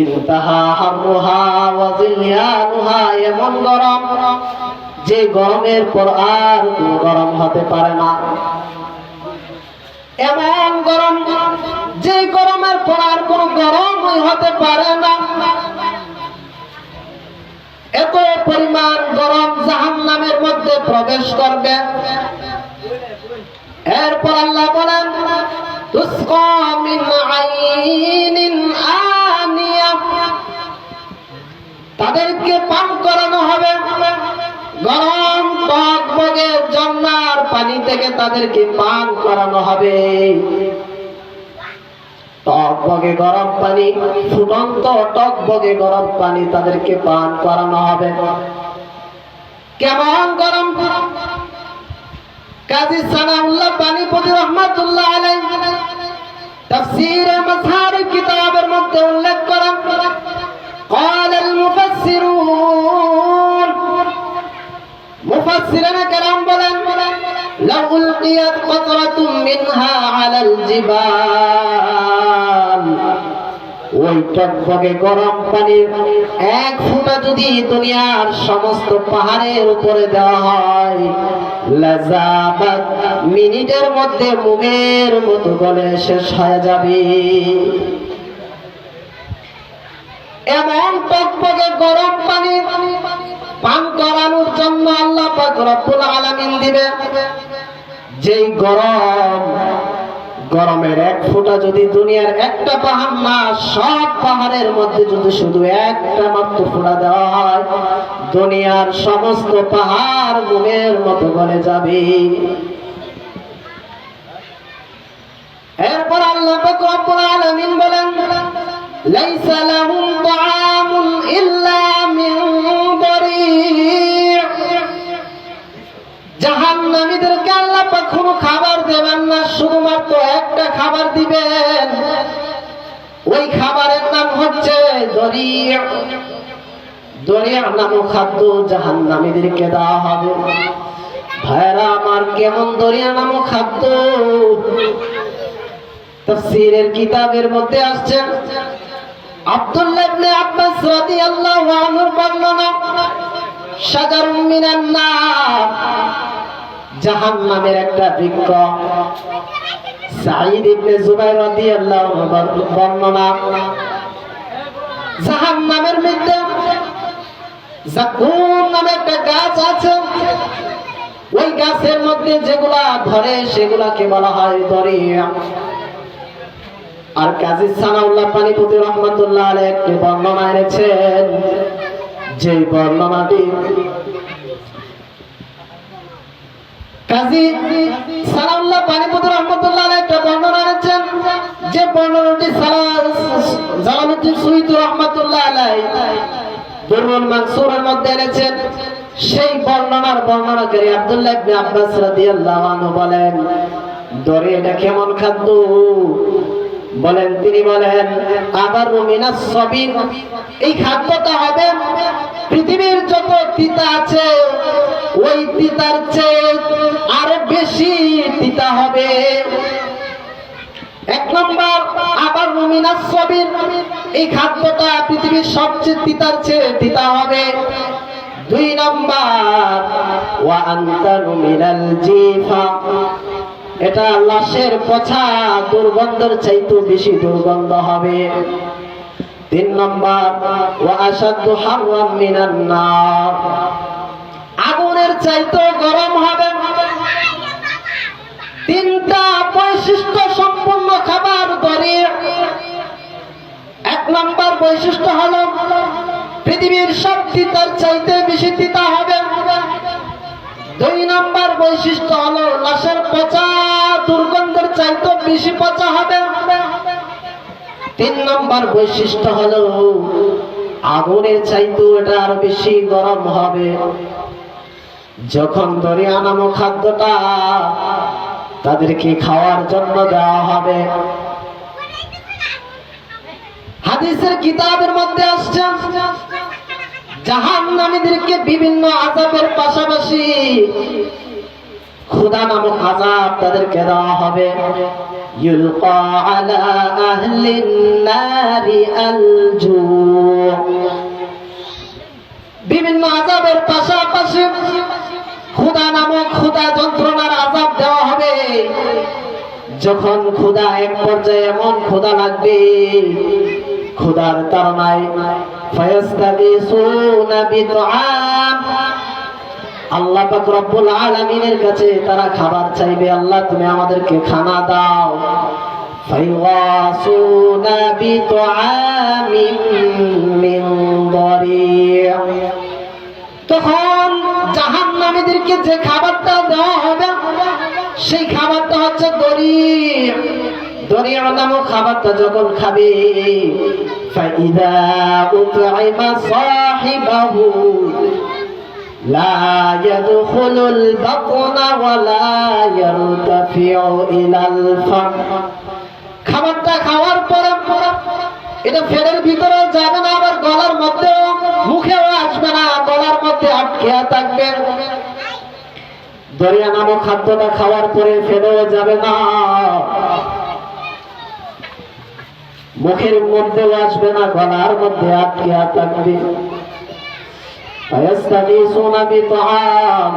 ইনতাহা হাররুহা ওয়া জিলয়ানুহা, এমন গরম যে গরমের পর আর কোনো গরম হতে পারে না। এমন গরম যে গরমের পর আর কোনো গরমই হতে পারে না। এত পরিমাণ গরম জাহান্নামের মধ্যে প্রবেশ করবে। এরপর আল্লাহ বলেন, তুসকা মিন আইনিন আনিয়া, তাদেরকে পান করানো হবে গরম টকবগে ঝর্ণার পানি থেকে, তাদেরকে পান করানো হবে টকবগে গরম পানি, ফুটন্ত টকবগে গরম পানি তাদেরকে পান করানো হবে। কেমন গরম? কাজী সানাউল্লাহ পানিপতি রহমাতুল্লাহ আলাইহি তাফসীরে মাজহার কিতাবের মধ্যে উল্লেখ করেন, قال المفسرون, মুফাসসিরিনে কেরাম বলেন, লাউ উলকিয়াত কতরাতুম মিনহা আলাল জিবাল, ওই টকবগে গরম পানির এক ফোঁটা যদি দুনিয়ার সমস্ত পাহাড়ের উপরে দেওয়া হয়, লাযাবাত, মিনিটের মধ্যে মোমের মতো গলে শেষ হয়ে যাবে। এমন টকবগে গরম পানি পান করানোর জন্য আল্লাহ পাক রব্বুল আলামিন দিবে। যেই গরমের এক ফোঁটা যদি দুনিয়ার একটা পাহাড় না, সব পাহাড়ের মধ্যে যদি শুধু একটা মাত্র ফোঁটা দেওয়া হয়, দুনিয়ার সমস্ত পাহাড় মোমের মতো গলে যাবে। এরপর আল্লাহ পাক রব্বুল আলামিন বলেন, লাইসা লাহুম তাআমুন ইল্লা মিন দরি', জাহান্নামীদেরকে আল্লাহ পাক কোনো খাবার দেবেন না, শুধুমাত্র একটা খাবার দিবেন। ওই খাবারের নাম হচ্ছে দরি'। দরি' নামক খাদ্য জাহান্নামীদেরকে দেওয়া হবে। ভাইরা আমার, কেমন দরি' নামক খাদ্য? তাফসীরের কিতাবের মধ্যে আসছে, আব্দুল্লাহ ইবনে আব্বাস রাদিয়াল্লাহু আনহুর বর্ণনা, শাজারুম মিনান নার, জাহান্নামের একটা বৃক্ষ। সাঈদ ইবনে জুবাইর রাদিয়াল্লাহু আনহু বর্ণনা, জাহান্নামের মধ্যে যাকুম নামে একটা গাছ আছে, ওই গাছের মধ্যে যেগুলা ধরে সেগুলাকে বলা হয় দরি'। আর কাজী সানাউল্লাহ পানিপতি রহমাতুল্লাহ আলাইহি একটি বর্ণনা এনেছেন, যে বর্ণনাটি কাজী সানাউল্লাহ পানিপতি রহমাতুল্লাহ আলাইহি একটা বর্ণনা এনেছেন, যে বর্ণনাটি জালালউদ্দিন সুয়ুতী রহমাতুল্লাহ আলাইহি দুররুল মানসুরের মধ্যে এনেছেন। সেই বর্ণনার বর্ণনাকারী আব্দুল্লাহ ইবনে আব্বাস রাদিয়াল্লাহু আনহু বলেন, দরি' এটা কেমন খাদ্য? বলেন, তিনি বলেন, আবারু মিনাস সাবির, এই খাদ্যটা হবে পৃথিবীর যত তিতা আছে ওই তিতার চেয়ে আরো বেশি তিতা হবে। এক নম্বর, আবারু মিনাস সাবির, এই খাদ্যটা পৃথিবীর সবচেয়ে তিতার চেয়ে তিতা হবে। দুই নম্বর, ওয়া আনতানু মিনাল জিফা, এটা লাশের পচা দুর্গন্ধের চাইতে বেশি দুর্গন্ধ হবে। তিন নম্বর, ওয়া আশাদ্দু হাররাম মিনান নার, আগুনের চাইতে গরম হবে। তিনটা বৈশিষ্ট্য সম্পূর্ণ খাবার দরি'। এক নম্বর বৈশিষ্ট্য হলো পৃথিবীর সব তিতার চাইতে বেশি তিতা হবে। দুই নম্বর বৈশিষ্ট্য হলো লাশের পচা দুর্গন্ধের চাইতে বেশি পচা হবে। তিন নম্বর বৈশিষ্ট্য হলো আগুনের চাইতে এটা আরো বেশি গরম হবে। যখন দরি' নামক খাদ্যটা তাদেরকে খাওয়ার জন্য দেওয়া হবে, হাদিসের কিতাবের মধ্যে আসছে, জাহান্নামীদেরকে বিভিন্ন আযাবের পাশাপাশি ক্ষুধা নামক আযাব তাদেরকে দেওয়া হবে। يلقى على أهل النار الجوع বিভিন্ন আযাবের পাশাপাশি ক্ষুধা নামক ক্ষুধা যন্ত্রণার আযাব দেওয়া হবে। যখন ক্ষুধা এক পর্যায়ে এমন ক্ষুধা লাগবে, ক্ষুধার তাড়নায় ফায়াস্তাগীসুনা বিতুআম, আল্লাহ পাক রব্বুল আলামিনের কাছে তারা খাবার চাইবে, আল্লাহ তুমি আমাদেরকে খানা দাও। ফায়াসুনা বিতুআমিন মিন দারি', তখন জাহান্নামীদেরকে যে খাবারটা দেওয়া হবে সেই খাবারটা হচ্ছে দরি'। দরি' নামক খাবারটা যখন খাবে, ফাইদা উত'ইমা সাহিবাহু লা ইয়াদখুলুল বাতনা ওয়া লা ইয়ারতাফিউ ইলাল ফাম, খাবারটা খাওয়ার পরে এটা পেটের ভিতরে যাবে না, আবার গলার মধ্যে মুখেও আসবে না, গলার মধ্যে আটকে থাকবে। দরিয়া নামক খাদ্যটা খাওয়ার পরে ফেলেও যাবে না, মুখের মধ্যেও আসবে না, গলার মধ্যে আটকে থাকবে। ফায়াস্তাগীসুনা বিতুআম,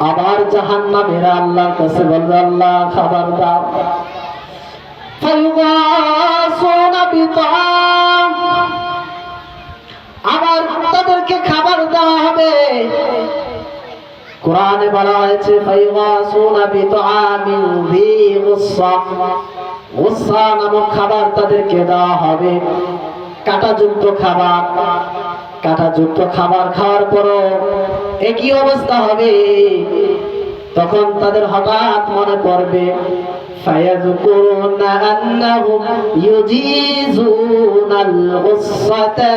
আবার জাহান্নামীরা আল্লাহর কাছে বলবে আল্লাহ খাবার দাও। ফায়াসুনা বিতুআম, আবার তাদেরকে খাবার দেওয়া হবে। কোরআনে বলা হয়েছে ফায়াসুনা বিতুআমিন যী গুসসা, গুসসা নামক খাবার তাদেরকে দেওয়া হবে, কাঁটাযুক্ত খাবার। কাঁটাযুক্ত খাবার খাওয়ার পরও একই অবস্থা হবে। তখন তাদের হঠাৎ মনে পড়বে ফায়াযকুরুনা আন্নাহুম ইউজিজুনাল গুসসাতা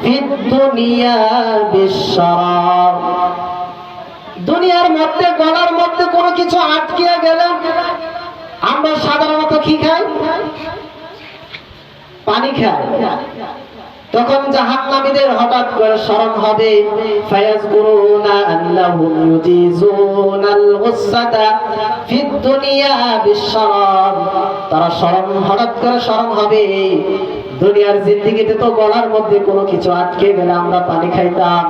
ফিদ দুনিয়া বিশ-শারাব, দুনিয়ার মধ্যে গলার মধ্যে কোনো কিছু আটকে গেলে আমরা সাধারণত কি খাই? পানি খাই। তখন জাহান্নামীদের হঠাৎ করে স্মরণ হবে ফায়াযকুরুনা আন্নাহুম ইউজিজুনাল গুসসাতা ফিদ দুনিয়া বিশ-শারাব, তারা হঠাৎ করে স্মরণ হবে দুনিয়ার জিন্দেগিতে তো গলার মধ্যে কোনো কিছু আটকে গেলে আমরা পানি খাইতাম।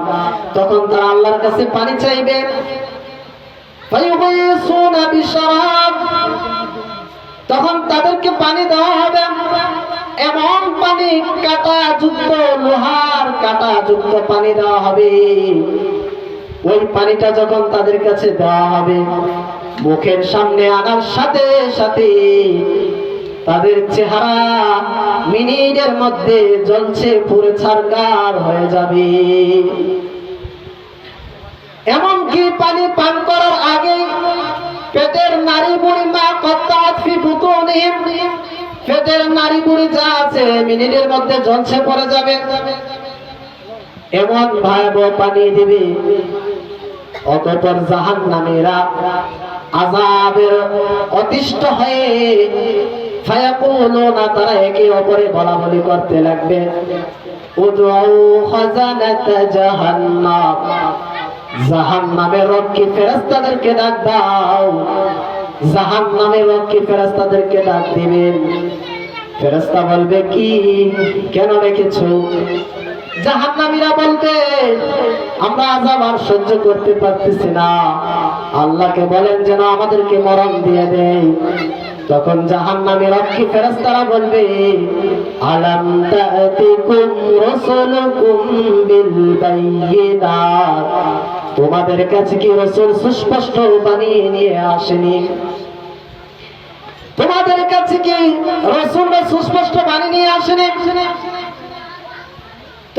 তখন তারা আল্লাহর কাছে পানি চাইবে। ফায়ুগীসুনা বিশ-শারাব, তখন তাদেরকে পানি দেওয়া হবে, এমন পানি কাঁটা যুক্ত, লোহার কাঁটা যুক্ত পানি দেওয়া হবে। ওই পানিটা যখন তাদের কাছে দেওয়া হবে, মুখের সামনে আনার সাথে সাথে তাদের চেহারা মিনিটের মধ্যে জ্বলছে পুড়ে ছারখার হয়ে যাবে। এমনকি পানি পান করার আগে পেটের নারী বুড়ি মা কত্তাত ফি বুতুনিহিম, পেটের নারী বুড়ি যা আছে মিনিটের মধ্যে জ্বলছে পড়ে যাবে, এমন ভয়াবহ পানি দিবে। অতঃপর জাহান্নামীরা আযাবের অতিষ্ঠ হয়ে ফায়াকুলুনা, তারা একে অপরে বলাবলি করতে লাগবে উদউ খাজানাতা জাহান্নাম, জাহান্নামের রক্ষী ফেরেশতাদেরকে ডাক দাও। জাহান্নামের রক্ষী ফেরেশতাদেরকে ডাক দিবেন। ফেরেশতা বলবে কি, কেন রেখেছো? জাহান্নামীরা বলবে আমরা আযাব আর সহ্য করতে পারতেছি না, আল্লাহকে বলেন যেন আমাদেরকে মরণ দিয়ে দেয়। তখন জাহান্নামের রক্ষী ফেরেশতারা বলবে আলাম তা'তিকুম রাসূলুকুম বিল বায়িনাত, তোমাদের কাছে কি রাসূল সুস্পষ্ট বাণী নিয়ে আসেনি? তোমাদের কাছে কি রাসূল সুস্পষ্ট বাণী নিয়ে আসেনি?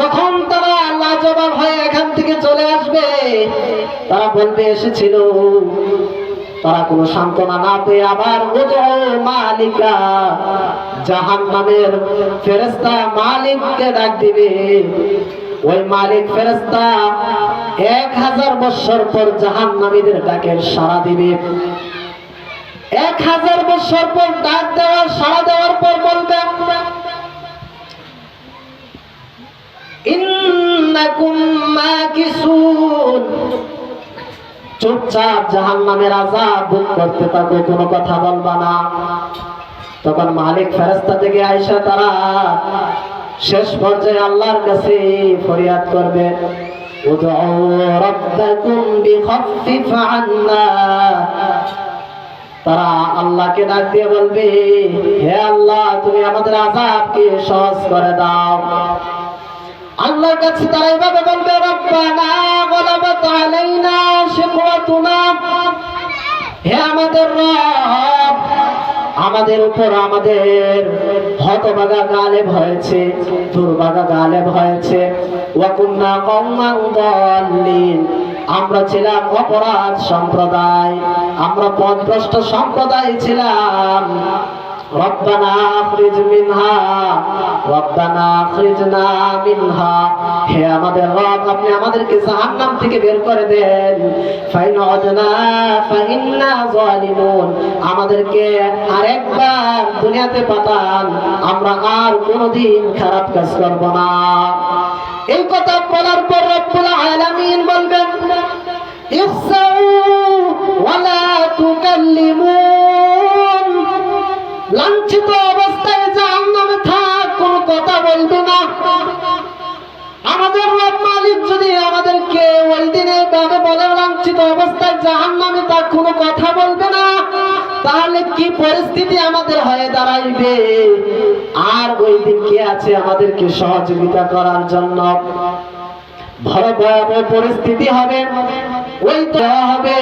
তখন তারা লাজবাব হয়ে এখান থেকে চলে আসবে। তারা বলবে এসেছিল। তারা কোনো সান্ত্বনা না পেয়ে আবার মালিকা, জাহান্নামের ফেরেশতা মালিককে ডাক দিবে। ওই মালিক ফেরেশতা 1000 বছর পর জাহান্নামীদের ডাকের সাড়া দিবে। 1000 বছর পর ডাক দেওয়ার সাড়া দেওয়ার পর বলবে ইন্নাকুম মাকিসুন, চুপচাপ জাহান্নামের আযাব ভোগ করতে থাকো, কোনো কথা বলবা না। তখন মালিক ফেরেশতা থেকে আয়েশা তারা শেষ পর্যায়ে আল্লাহর কাছে ফরিয়াদ করবে, উদউ রাব্বাকুম বিখাফফিফ আন্না। তারা আল্লাহকে ডাক দিয়ে বলবে, হে আল্লাহ, তুমি আমাদের আযাবকে সহজ করে দাও। আল্লাহর কাছে তারা এভাবে বলবে, রব্বানা গলাবাত আলাইনা শিকওয়াতুনা। হে আমাদের রব, আমাদের উপর আমাদের হতভাগা গালেব হয়েছে, দুর্ভাগা গালেব হয়েছে। ওয়া কুন্না কওমান দাল্লিন, আমরা ছিলাম অপরাধ সম্প্রদায়, আমরা পথভ্রষ্ট সম্প্রদায় ছিলাম। রব্বানা আখরিজ মিনহা, রব্বানা আখরিজনা মিনহা। হে আমাদের রব, আপনি আমাদেরকে জাহান্নাম থেকে বের করে দেন। ফাইন উদনা ফাইন্না যালিমুন, আমাদেরকে আরেকবার দুনিয়াতে পাঠান, আমরা আর কোনোদিন খারাপ কাজ করব না। এই কথা বলার পর রব্বুল আলামিন বলবেন, ইখসাউ ওয়ালা তুকাল্লিমুন। লাঞ্ছিত অবস্থায় জাহান্নামে থাক, কোনো কথা বলবে না। আমাদের রব মালিক যদি আমাদেরকে ওই দিনে ভাবে বলে লাঞ্ছিত অবস্থায় জাহান্নামে থাক, কোনো কথা বলবে না, তাহলে কি পরিস্থিতি আমাদের হয়ে দাঁড়াইবে। আর ওই দিন কে আছে আমাদেরকে সহযোগিতা করার জন্য। বড় ভয়াবহ পরিস্থিতি হবে, ওই দেওয়া হবে।